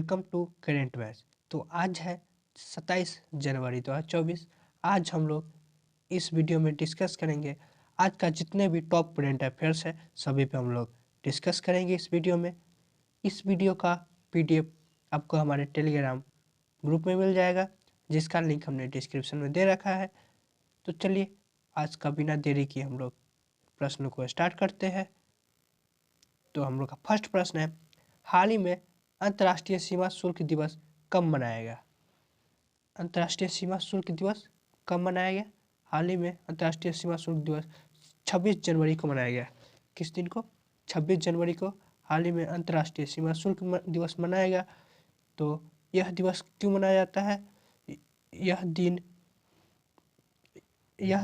Welcome to current match. तो आज है 27 जनवरी 2024। आज हम लोग इस वीडियो में डिस्कस करेंगे आज का जितने भी टॉप करेंट अफेयर्स है सभी पे हम लोग डिस्कस करेंगे इस वीडियो में। इस वीडियो का पीडीएफ आपको हमारे टेलीग्राम ग्रुप में मिल जाएगा, जिसका लिंक हमने डिस्क्रिप्शन में दे रखा है। तो चलिए आज का बिना देरी किए हम लोग प्रश्न को स्टार्ट करते हैं। तो हम लोग का फर्स्ट प्रश्न है, हाल ही में अंतर्राष्ट्रीय सीमा शुल्क दिवस कब मनाया गया? अंतर्राष्ट्रीय सीमा शुल्क दिवस कब मनाया गया? हाल ही में अंतर्राष्ट्रीय सीमा शुल्क दिवस 26 जनवरी को मनाया गया। किस दिन को? 26 जनवरी को हाल ही में अंतर्राष्ट्रीय सीमा शुल्क दिवस मनाया गया। तो यह दिवस क्यों मनाया जाता है? यह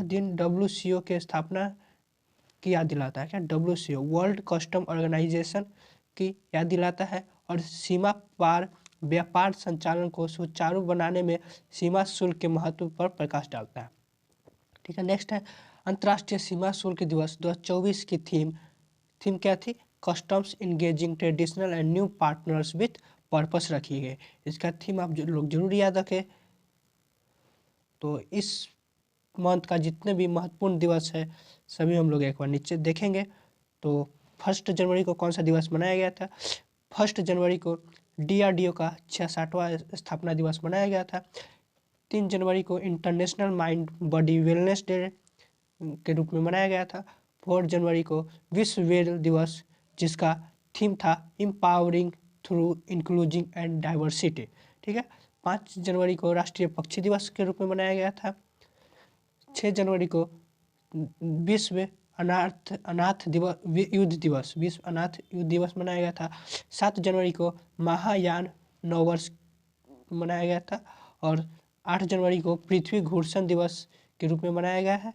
दिन WCO के स्थापना की याद दिलाता है। क्या WCO वर्ल्ड कस्टम ऑर्गेनाइजेशन की याद दिलाता है और सीमा पार व्यापार संचालन को सुचारू बनाने में सीमा शुल्क के महत्व पर प्रकाश डालता है। ठीक है, नेक्स्ट है अंतर्राष्ट्रीय सीमा शुल्क दिवस 2024 की थीम क्या थी? Customs engaging traditional and new partners with purpose रखी गई। इसका थीम आप लोग जरूर याद रखें। तो इस मंथ का जितने भी महत्वपूर्ण दिवस है सभी हम लोग एक बार नीचे देखेंगे। तो 1 जनवरी को कौन सा दिवस मनाया गया था? 1 जनवरी को DRDO का 66वां स्थापना दिवस मनाया गया था। 3 जनवरी को international mind body wellness day के रूप में मनाया गया था। 4 जनवरी को विश्व वेल दिवस, जिसका थीम था empowering through including and diversity. ठीक है। 5 जनवरी को राष्ट्रीय पक्षी दिवस के रूप में मनाया गया था। 6 जनवरी को विश्व अनाथ युद्ध दिवस मनाया गया था। 7 जनवरी को महायान नववर्ष मनाया गया था और 8 जनवरी को पृथ्वी घूर्षण दिवस के रूप में मनाया गया है।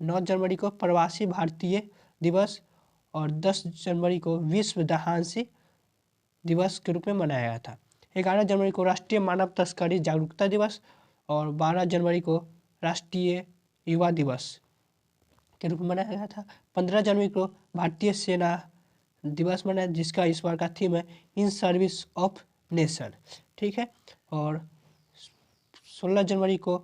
9 जनवरी को प्रवासी भारतीय दिवस और 10 जनवरी को विश्व दहांसी दिवस के रूप में मनाया गया था। 11 जनवरी को राष्ट्रीय मानव तस्करी जागरूकता दिवस और 12 जनवरी को राष्ट्रीय युवा दिवस के रूप में मनाया गया था। 15 जनवरी को भारतीय सेना दिवस मनाया, जिसका इस बार का थीम है इन सर्विस ऑफ नेशन। ठीक है। और 16 जनवरी को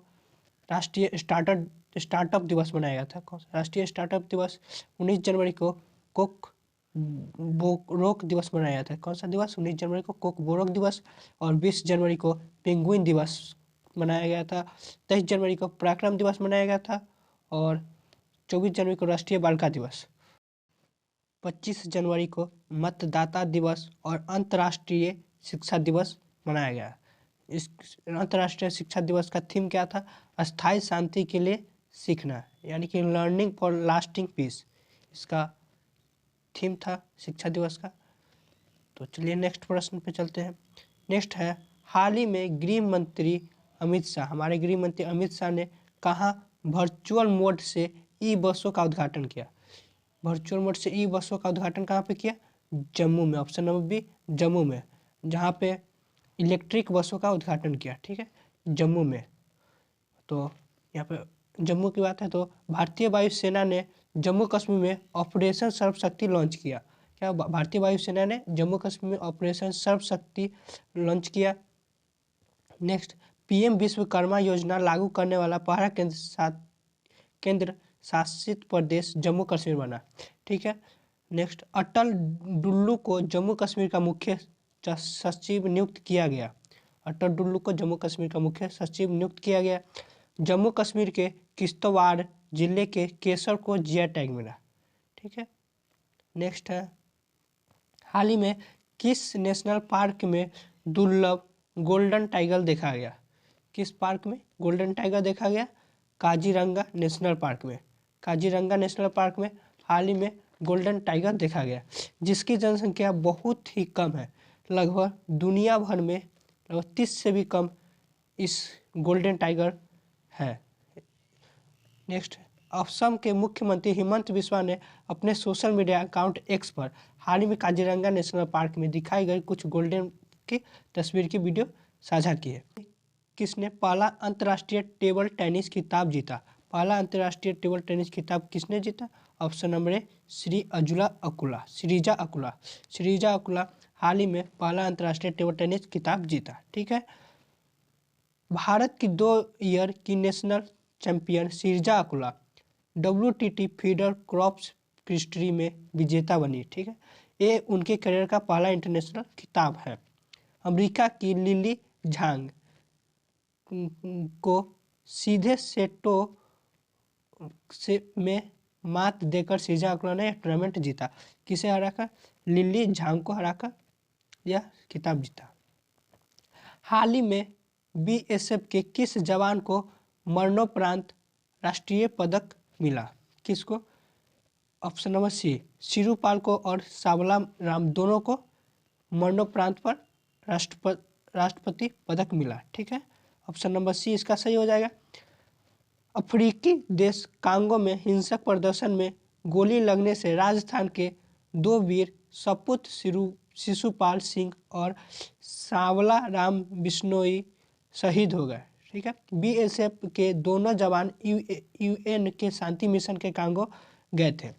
राष्ट्रीय स्टार्टअप दिवस मनाया गया था। राष्ट्रीय स्टार्टअप दिवस। 19 जनवरी को कोक बोरोक दिवस मनाया गया था। कौन सा दिवस? 19 जनवरी को कोक बोरोक दिवस। और 20 जनवरी को पेंगुइन दिवस मनाया गया था। 23 जनवरी को पराक्रम दिवस मनाया गया था और 24 जनवरी को राष्ट्रीय बालिका दिवस। 25 जनवरी को मतदाता दिवस और अंतर्राष्ट्रीय शिक्षा दिवस मनाया गया। इस अंतर्राष्ट्रीय शिक्षा दिवस का थीम क्या था? अस्थायी शांति के लिए सीखना, यानी कि लर्निंग फॉर लास्टिंग पीस, इसका थीम था शिक्षा दिवस का। तो चलिए नेक्स्ट प्रश्न पे चलते हैं। नेक्स्ट है, हाल ही में हमारे गृह मंत्री अमित शाह ने कहाँ वर्चुअल मोड से ई बसों का उद्घाटन किया? वर्चुअल मोड से ई बसों का उद्घाटन कहाँ पे किया? जम्मू में। ऑप्शन नंबर बी, जम्मू में, जहाँ पे इलेक्ट्रिक बसों का उद्घाटन किया। ठीक है, जम्मू में। तो यहाँ पे जम्मू की बात है तो भारतीय वायुसेना ने जम्मू कश्मीर में ऑपरेशन सर्वशक्ति लॉन्च किया। क्या भारतीय वायुसेना ने जम्मू कश्मीर में ऑपरेशन सर्वशक्ति लॉन्च किया? नेक्स्ट, PM विश्वकर्मा योजना लागू करने वाला पहला केंद्र शासित प्रदेश जम्मू कश्मीर बना। ठीक है। नेक्स्ट, अटल डुल्लू को जम्मू कश्मीर का मुख्य सचिव नियुक्त किया गया। अटल डुल्लू को जम्मू कश्मीर का मुख्य सचिव नियुक्त किया गया। जम्मू कश्मीर के किश्तवाड़ जिले के केसर को GI टैग मिला। ठीक है। नेक्स्ट है, हाल ही में किस नेशनल पार्क में दुर्लभ गोल्डन टाइगर देखा गया? किस पार्क में गोल्डन टाइगर देखा गया? काजीरंगा नेशनल पार्क में। काजीरंगा नेशनल पार्क में हाल ही में गोल्डन टाइगर देखा गया, जिसकी जनसंख्या बहुत ही कम है। लगभग दुनिया भर में लगभग 30 से भी कम इस गोल्डन टाइगर है। नेक्स्ट, असम के मुख्यमंत्री हिमंत बिस्वा ने अपने सोशल मीडिया अकाउंट X पर हाल ही में काजीरंगा नेशनल पार्क में दिखाई गई कुछ गोल्डन की तस्वीर की वीडियो साझा की है। किसने पहला अंतर्राष्ट्रीय टेबल टेनिस खिताब जीता? पहला अंतर्राष्ट्रीय टेबल टेनिस खिताब किसने जीता? Option number A, Sreeja Akula. Sreeja Akula हाल ही में पहला अंतर्राष्ट्रीय टेबल टेनिस खिताब जीता। ठीक है। भारत की 2 ईयर की national champion Sreeja Akula WTT feeder Corpus हिस्ट्री में विजेता बनी। ठीक है। ये उनके करियर का पहला इंटरनेशनल खिताब है। अमेरिका की लिली झांग को सीधे सेटों से में मात देकर सिरजा अकुला ने टूर्नामेंट जीता। किसे हराकर? लिली झांग को हराकर यह खिताब जीता। हाल ही में BSF के किस जवान को मरणोपरांत राष्ट्रीय पदक मिला? किसको? ऑप्शन नंबर सी, शिरुपाल को और सावला राम दोनों को मरणोपरांत पर राष्ट्रपति पदक मिला। ठीक है। ऑप्शन नंबर सी इसका सही हो जाएगा। अफ्रीकी देश कांगो में हिंसक प्रदर्शन में गोली लगने से राजस्थान के 2 वीर सपूत शिशुपाल सिंह और सावला राम बिश्नोई शहीद हो गए। ठीक है। BSF के दोनों जवान UN के शांति मिशन के कांगो गए थे।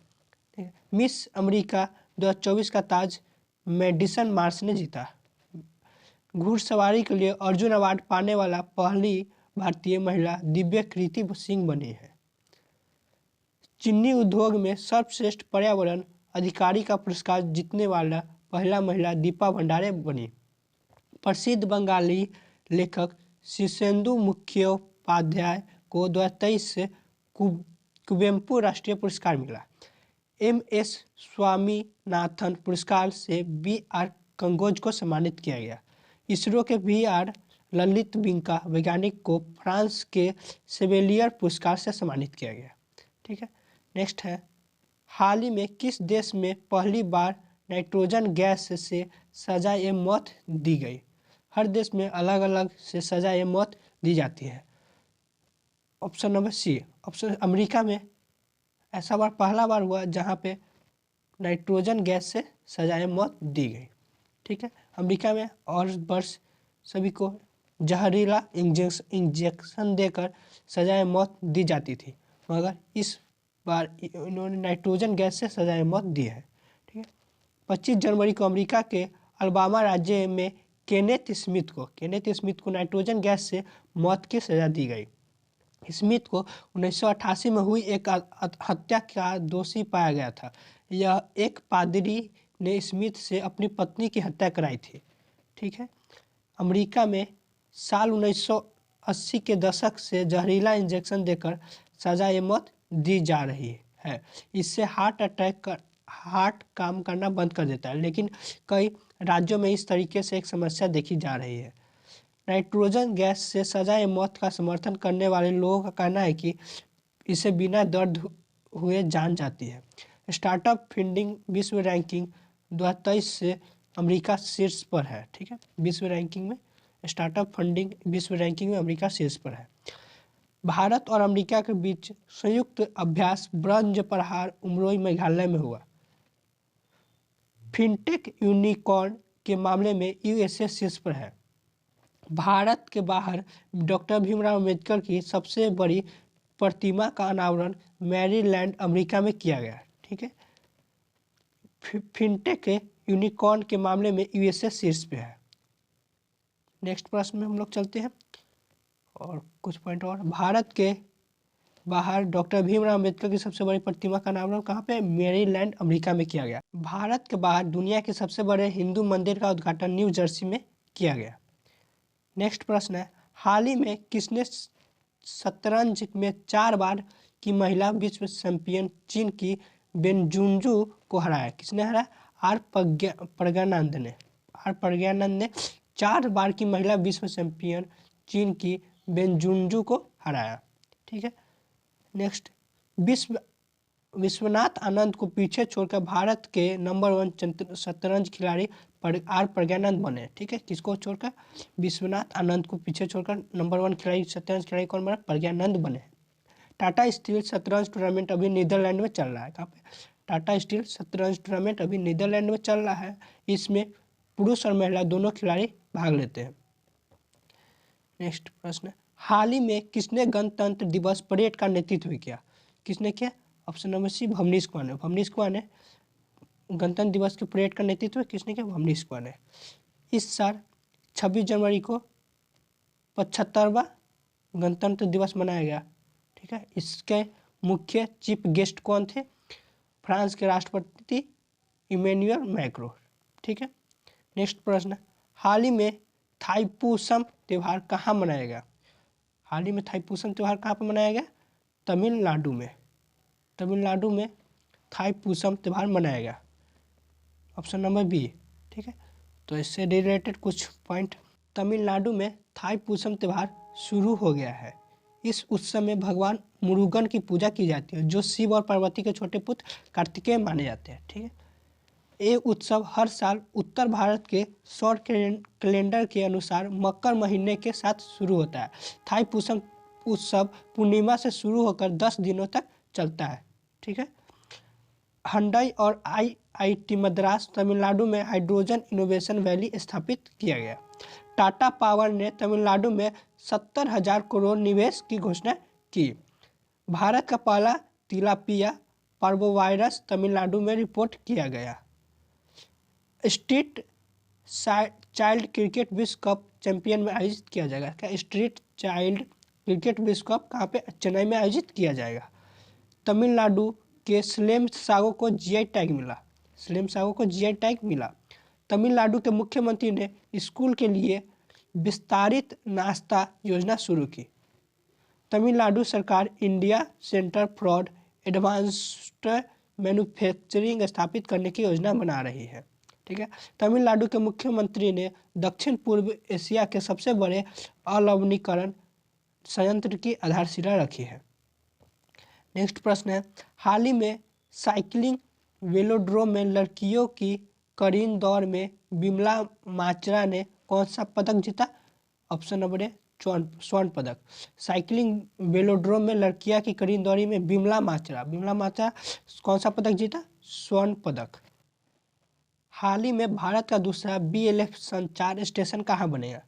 मिस अमेरिका 2024 का ताज मेडिसन मार्स ने जीता। घुड़सवारी के लिए अर्जुन अवार्ड पाने वाला पहली भारतीय महिला दिव्या कृति सिंह बनी है। चीनी उद्योग में सर्वश्रेष्ठ पर्यावरण अधिकारी का पुरस्कार जीतने वाला पहला महिला दीपा भंडारे बनी। प्रसिद्ध बंगाली लेखक शीर्षेंदु मुखोपाध्याय को 2023 से कुवेम्पु राष्ट्रीय पुरस्कार मिला। MS स्वामीनाथन पुरस्कार से BR कंगोज को सम्मानित किया गया। इसरो के VR ललित विंका वैज्ञानिक को फ्रांस के सेवेलियर पुरस्कार से सम्मानित किया गया। ठीक है। नेक्स्ट है, हाल ही में किस देश में पहली बार नाइट्रोजन गैस से सजाए मौत दी गई? हर देश में अलग अलग से सजाए मौत दी जाती है। Option number C, option America में ऐसा पहला बार हुआ जहाँ पे नाइट्रोजन गैस से सजाए मौत दी गई। ठीक है। अमेरिका में और वर्ष सभी को जहरीला इंजेक्शन देकर सजाए मौत दी जाती थी, मगर इस बार इन्होंने नाइट्रोजन गैस से सजाए मौत दी है। ठीक है। 25 जनवरी को अमेरिका के अलबामा राज्य में केनेथ स्मिथ को नाइट्रोजन गैस से मौत की सजा दी गई। स्मिथ को 1988 में हुई एक हत्या का दोषी पाया गया था। यह एक पादरी ने स्मिथ से अपनी पत्नी की हत्या कराई थी। ठीक है। अमेरिका में साल 1980 के दशक से जहरीला इंजेक्शन देकर सजाए मौत दी जा रही है। इससे हार्ट काम करना बंद कर देता है, लेकिन कई राज्यों में इस तरीके से एक समस्या देखी जा रही है। नाइट्रोजन गैस से सजाए मौत का समर्थन करने वाले लोगों का कहना है कि इसे बिना दर्द हुए जान जाती है। स्टार्टअप फंडिंग विश्व रैंकिंग 2023 से अमेरिका शीर्ष पर है। ठीक है। विश्व रैंकिंग में स्टार्टअप फंडिंग विश्व रैंकिंग में अमेरिका शीर्ष पर है। भारत और अमेरिका के बीच संयुक्त अभ्यास ब्रंज प्रहार उमरोई मेघालय में हुआ। फिनटेक यूनिकॉर्न के मामले में USA शीर्ष पर है। भारत के बाहर डॉक्टर भीमराव अम्बेडकर की सबसे बड़ी प्रतिमा का अनावरण मैरीलैंड अमेरिका में किया गया। ठीक है। फिनटेक यूनिकॉर्न के मामले में USA शीर्ष पे है। नेक्स्ट प्रश्न में हम लोग चलते हैं और कुछ पॉइंट और। भारत के बाहर डॉक्टर भीमराव अम्बेडकर की सबसे बड़ी प्रतिमा का अनावरण कहाँ पे? मैरीलैंड अमेरिका में किया गया। भारत के बाहर दुनिया के सबसे बड़े हिंदू मंदिर का उद्घाटन न्यू जर्सी में किया गया। नेक्स्ट प्रश्न है, हाल ही में किसने शतरंज में 4 बार की महिला विश्व चैंपियन चीन की बेनजुनजू को हराया? किसने हराया? आर प्रज्ञानंद ने 4 बार की महिला विश्व चैंपियन चीन की बेनजुनजू को हराया। ठीक है। नेक्स्ट, विश्वनाथ आनंद को पीछे छोड़कर भारत के नंबर 1 शतरंज खिलाड़ी आर प्रज्ञानंद बने। ठीक है। किसको छोड़कर? विश्वनाथ आनंद को पीछे छोड़कर नंबर 1 खिलाड़ी शतरंज खिलाड़ी कौन बना? प्रज्ञानंद बने। टाटा स्टील शतरंज टूर्नामेंट अभी नीदरलैंड में चल रहा है। कहाँ पे? टाटा स्टील शतरंज टूर्नामेंट अभी नीदरलैंड में चल रहा है। इसमें पुरुष और महिला दोनों खिलाड़ी भाग लेते हैं। नेक्स्ट प्रश्न, हाल ही में किसने गणतंत्र दिवस परेड का नेतृत्व किया? किसने किया? Option number C, Bhavnish Kumar ने गणतंत्र दिवस की परेड का नेतृत्व किसने किया? अमरीश पुरी ने। इस साल 26 जनवरी को 75वां गणतंत्र दिवस मनाया गया। ठीक है, इसके मुख्य चीफ गेस्ट कौन थे? फ्रांस के राष्ट्रपति इमैनुअल मैक्रों। ठीक है, नेक्स्ट प्रश्न, हाल ही में थाईपुसम त्यौहार कहाँ मनाया गया? हाल ही में थाईपुसम त्यौहार कहाँ पर मनाया गया? तमिलनाडु में। तमिलनाडु में थाईपुसम त्यौहार मनाया गया। Option number B. ठीक है, तो इससे रिलेटेड कुछ पॉइंट, तमिलनाडु में थाईपुसम त्यौहार शुरू हो गया है। इस उत्सव में भगवान मुरुगन की पूजा की जाती है, जो शिव और पार्वती के छोटे पुत्र कार्तिकेय माने जाते हैं। ठीक है, ये उत्सव हर साल उत्तर भारत के सौर कैलेंडर के अनुसार मकर महीने के साथ शुरू होता है। थाईपुसम उत्सव पूर्णिमा से शुरू होकर 10 दिनों तक चलता है। ठीक है, हुंडई और आईआईटी मद्रास तमिलनाडु में हाइड्रोजन इनोवेशन वैली स्थापित किया गया। टाटा पावर ने तमिलनाडु में 70,000 करोड़ निवेश की घोषणा की। भारत का पहला तिलापिया पार्वोवायरस तमिलनाडु में रिपोर्ट किया गया। स्ट्रीट चाइल्ड क्रिकेट विश्व कप चैंपियन में आयोजित किया जाएगा। क्या स्ट्रीट चाइल्ड क्रिकेट विश्व कप कहाँ पे? चेन्नई में आयोजित किया जाएगा। तमिलनाडु के स्लेम सागो को जीआई टैग मिला। स्लेम सागो को जीआई टैग मिला। तमिलनाडु के मुख्यमंत्री ने स्कूल के लिए विस्तारित नाश्ता योजना शुरू की। तमिलनाडु सरकार India centre for advanced manufacturing स्थापित करने की योजना बना रही है। ठीक है, तमिलनाडु के मुख्यमंत्री ने दक्षिण पूर्व एशिया के सबसे बड़े अलवणीकरण संयंत्र की आधारशिला रखी है। नेक्स्ट प्रश्न है, हाल ही में साइकिलिंग वेलोड्रोम में लड़कियों की करीन दौड़ में बिमला माचरा ने कौन सा पदक जीता? ऑप्शन नंबर ए स्वर्ण पदक। साइकिलिंग वेलोड्रोम में लड़कियां की करीन दौड़ी में बिमला माचरा कौन सा पदक जीता? स्वर्ण पदक। हाल ही में भारत का दूसरा बीएलएफ संचार स्टेशन कहाँ बनेगा?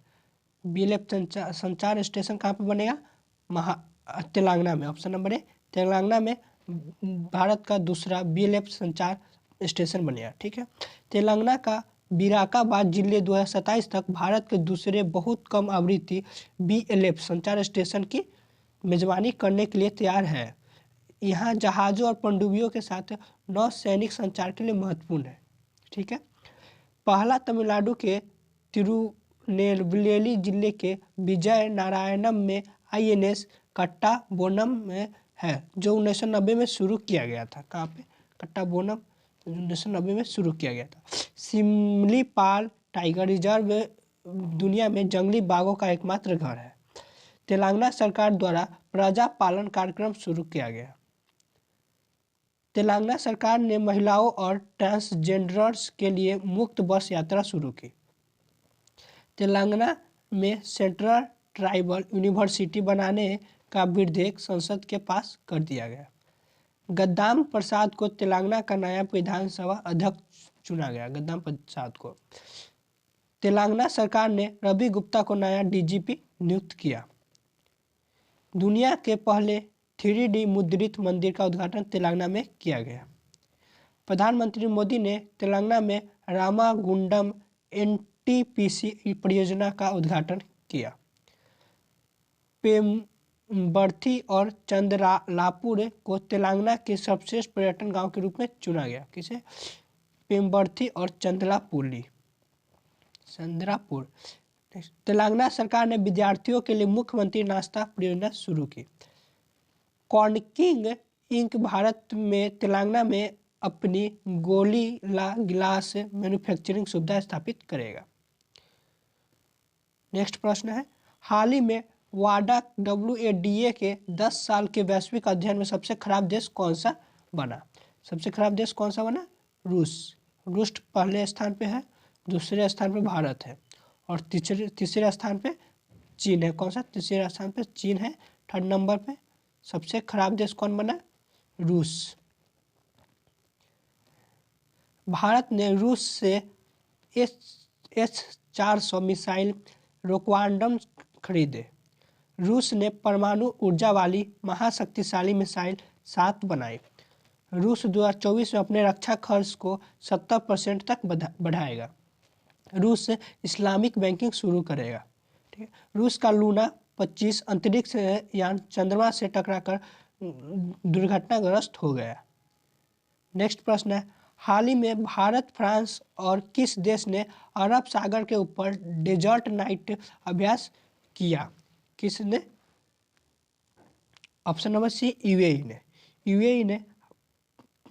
बीएलएफ संचार स्टेशन कहाँ पर बनेगा? तेलंगाना में। ऑप्शन नंबर ए तेलंगाना में भारत का दूसरा बीएलएफ संचार स्टेशन बनेगा। ठीक है, तेलंगाना का विराकाबाद जिले 2027 तक भारत के दूसरे बहुत कम आवृत्ति बीएलएफ संचार स्टेशन की मेजबानी करने के लिए तैयार है। यहाँ जहाज़ों और पनडुब्बियों के साथ नौ सैनिक संचार के लिए महत्वपूर्ण है। ठीक है, पहला तमिलनाडु के तिरुनेलवेली जिले के विजय नारायणम में आईएनएस कट्टाबोनम में है, जो 1990 में शुरू किया गया था। कहाँ पे? कट्टाबोनम 1990 में शुरू किया गया था। सिमलीपाल टाइगर रिजर्व दुनिया में जंगली बाघों का एकमात्र घर है। तेलंगाना सरकार द्वारा प्रजा पालन कार्यक्रम शुरू किया गया। तेलंगाना सरकार ने महिलाओं और ट्रांसजेंडर्स के लिए मुफ्त बस यात्रा शुरू की। तेलंगाना में सेंट्रल ट्राइबल यूनिवर्सिटी बनाने का विधेयक संसद के पास कर दिया गया। गद्दाम प्रसाद को तेलंगाना का नया विधानसभा अध्यक्ष चुना गया। गद्दाम प्रसाद को। तेलंगाना सरकार ने रवि गुप्ता को नया डीजीपी नियुक्त किया। दुनिया के पहले 3D मुद्रित मंदिर का उद्घाटन तेलंगाना में किया गया। प्रधानमंत्री मोदी ने तेलंगाना में रामागुंडम एनटीपीसी परियोजना का उद्घाटन किया। पेम्बर्थी और चंद्रलापुर को तेलंगाना के सर्वश्रेष्ठ पर्यटन गांव के रूप में चुना गया। किसे? पेम्बर्थी और चंद्रलापुर। तेलंगाना सरकार ने विद्यार्थियों के लिए मुख्यमंत्री नाश्ता परियोजना शुरू की। कॉर्नकिंग इंक भारत में तेलंगाना में अपनी गोलीला गिलास मैन्युफैक्चरिंग सुविधा स्थापित करेगा। नेक्स्ट प्रश्न है, हाल ही में वाडा WADA के 10 साल के वैश्विक अध्ययन में सबसे खराब देश कौन सा बना? सबसे खराब देश कौन सा बना? रूस पहले स्थान पे है, दूसरे स्थान पे भारत है और तीसरे स्थान पे चीन है। कौन सा? तीसरे स्थान पे चीन है। थर्ड नंबर पे सबसे खराब देश कौन बना? रूस। भारत ने रूस से S-400 मिसाइल रोक्वांडम खरीदे। रूस ने परमाणु ऊर्जा वाली महाशक्तिशाली मिसाइल 7 बनाई। रूस 2024 में अपने रक्षा खर्च को 70% तक बढ़ाएगा। रूस इस्लामिक बैंकिंग शुरू करेगा। ठीक है। रूस का लूना 25 अंतरिक्ष यान चंद्रमा से टकराकर दुर्घटनाग्रस्त हो गया। नेक्स्ट प्रश्न है, हाल ही में भारत, फ्रांस और किस देश ने अरब सागर के ऊपर डेजर्ट नाइट अभ्यास किया? किसने? ऑप्शन नंबर सी, यूएई ने। यूएई ने,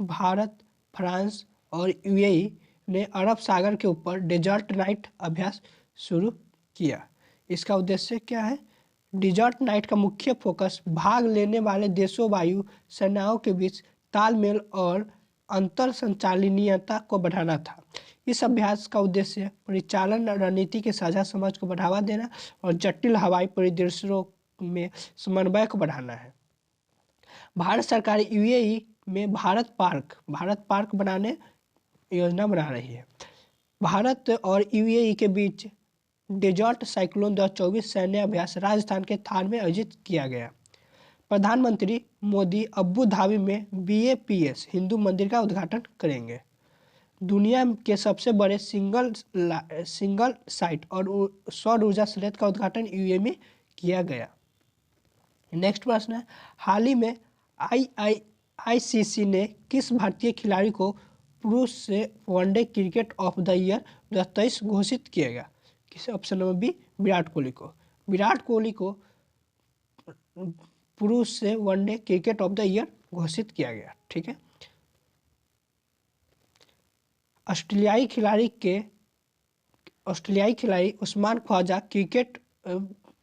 भारत, फ्रांस और यूएई ने अरब सागर के ऊपर डेजर्ट नाइट अभ्यास शुरू किया। इसका उद्देश्य क्या है? डेजर्ट नाइट का मुख्य फोकस भाग लेने वाले देशों, वायु सेनाओं के बीच तालमेल और अंतर संचालनीयता को बढ़ाना था। इस अभ्यास का उद्देश्य परिचालन रणनीति के साझा समझ को बढ़ावा देना और जटिल हवाई परिदृश्यों में समन्वय को बढ़ाना है। भारत सरकार यूएई में भारत पार्क बनाने योजना बना रही है। भारत और यूएई के बीच डेजर्ट साइक्लोन 2024 सैन्य अभ्यास राजस्थान के थार में आयोजित किया गया। प्रधानमंत्री मोदी अबू धाबी में BAPS हिंदू मंदिर का उद्घाटन करेंगे। दुनिया के सबसे बड़े सिंगल साइट और सौर ऊर्जा संयंत्र का उद्घाटन यूएई में किया गया। नेक्स्ट प्रश्न है, हाल ही में ICC ने किस भारतीय खिलाड़ी को पुरुष से one day cricket of the year 2023 घोषित किया गया? किसे? Option number B, Virat Kohli को। विराट कोहली को पुरुष से one day cricket of the year घोषित किया गया। ठीक है। ऑस्ट्रेलियाई खिलाड़ी Usman Khawaja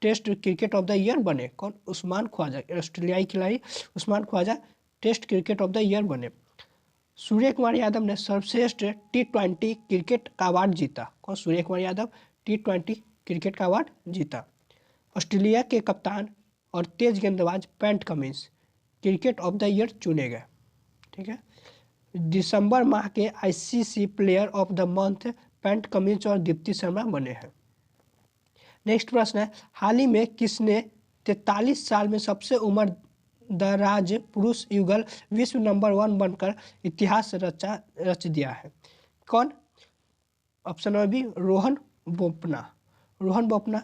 test cricket of the year बने। कौन? उस्मान ख्वाजा। ऑस्ट्रेलियाई खिलाड़ी Usman Khawaja test cricket of the year बने। सूर्य कुमार यादव ने सर्वश्रेष्ठ T20 क्रिकेट का अवार्ड जीता। कौन? सूर्य कुमार यादव T20 क्रिकेट का अवार्ड जीता। ऑस्ट्रेलिया के कप्तान और तेज गेंदबाज PAT Cummins cricket of the year चुने गए। ठीक है। दिसंबर माह के ICC player of the month PAT Cummins और दीप्ति शर्मा बने हैं। नेक्स्ट प्रश्न है, हाल ही में किसने 43 साल में सबसे उम्र दराज पुरुष युगल विश्व नंबर 1 बनकर इतिहास रच दिया है? कौन? Option number B, Rohan Bopanna. Rohan Bopanna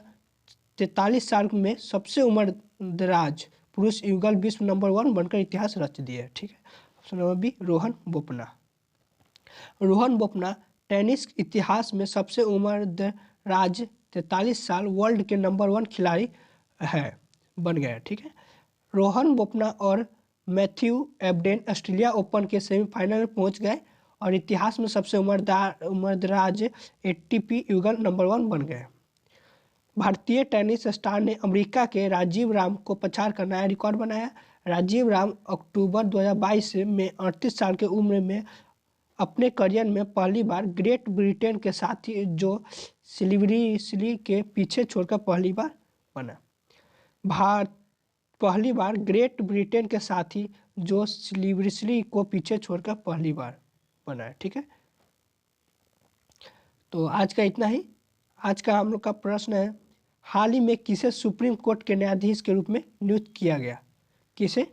43 साल में सबसे उम्र दराज पुरुष युगल विश्व नंबर 1 बनकर इतिहास रच दिया है। ठीक है। Option number B, Rohan Bopanna. Rohan Bopanna tennis इतिहास में सबसे उम्र दराज 43 साल वर्ल्ड के नंबर 1 खिलाड़ी बन गए। ठीक है। रोहन बोपन्ना और मैथ्यू एबडेन ऑस्ट्रेलिया ओपन के सेमीफाइनल में पहुंच गए और इतिहास में सबसे उम्रदराज ATP युगल नंबर 1 बन गए। भारतीय टेनिस स्टार ने अमेरिका के राजीव राम को पछाड़ कर नया रिकॉर्ड बनाया। राजीव राम अक्टूबर 2022 में 38 साल की उम्र में अपने करियर में पहली बार ग्रेट ब्रिटेन के साथ ही जो सिल्वरी के पीछे छोड़कर पहली बार बना। पहली बार ग्रेट ब्रिटेन के साथ ही जो सिल्वरी को पीछे छोड़कर पहली बार बना है। ठीक है। तो आज का इतना ही। आज का हम लोग का प्रश्न है, हाल ही में किसे सुप्रीम कोर्ट के न्यायाधीश के रूप में नियुक्त किया गया? किसे?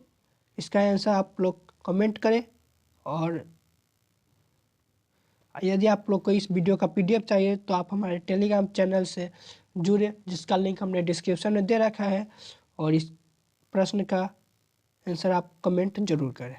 इसका आंसर आप लोग कमेंट करें और यदि आप लोग को इस वीडियो का PDF चाहिए तो आप हमारे टेलीग्राम चैनल से जुड़े, जिसका लिंक हमने डिस्क्रिप्शन में दे रखा है, और इस प्रश्न का आंसर आप कमेंट जरूर करें।